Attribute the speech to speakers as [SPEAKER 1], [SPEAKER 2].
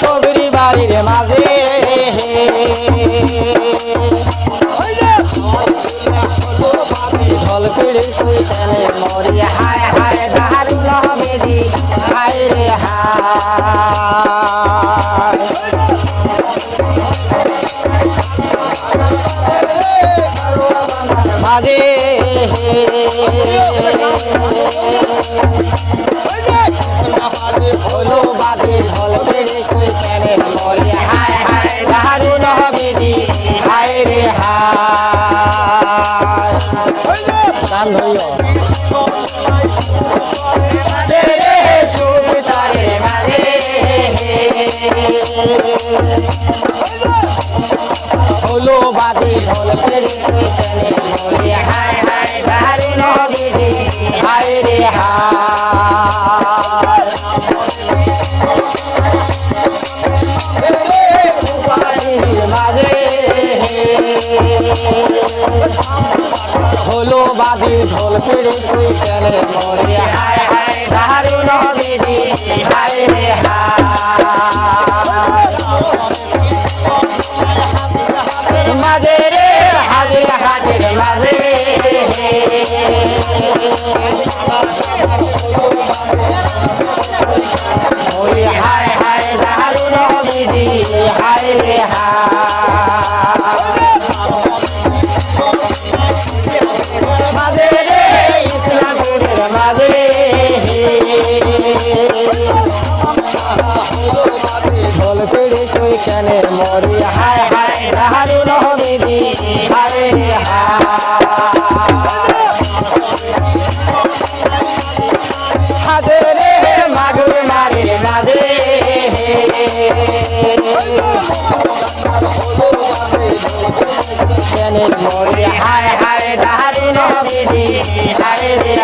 [SPEAKER 1] সবরি বাড়ির মাঝে ঢল ফিরে শুই চলে মরি হায় হায় দারুণ হবে দি হায় রে হায় মাঝে হলো বাদে ঢল ফিরে শুই চলে মরি হায় হায় দারুণ হবে দি হায় রে হায় গান ধরিও হলো বাদে ঢোল ফেরি চলে মরে হায় হায় দারুণ বিধি হায় রে হায় মাঝে হলো বাদে ঢোল ফেরি চলে মরে হায় হায় দারুণ বিধি হায় রে হায় মাঝে রে হাজির হাজির মাঝে ওই হায় হায় দারুণ বিধি হায় রে মাঝে রে ইসলামের মাঝে ঢোল পেড়ে কই কেনে মরি হায় হায় দারুণ বিধি হায় রে হাজে রে মাগুর মারে মাঝে কেনে মরি হায় হায় দারুণ বিধি হায় রে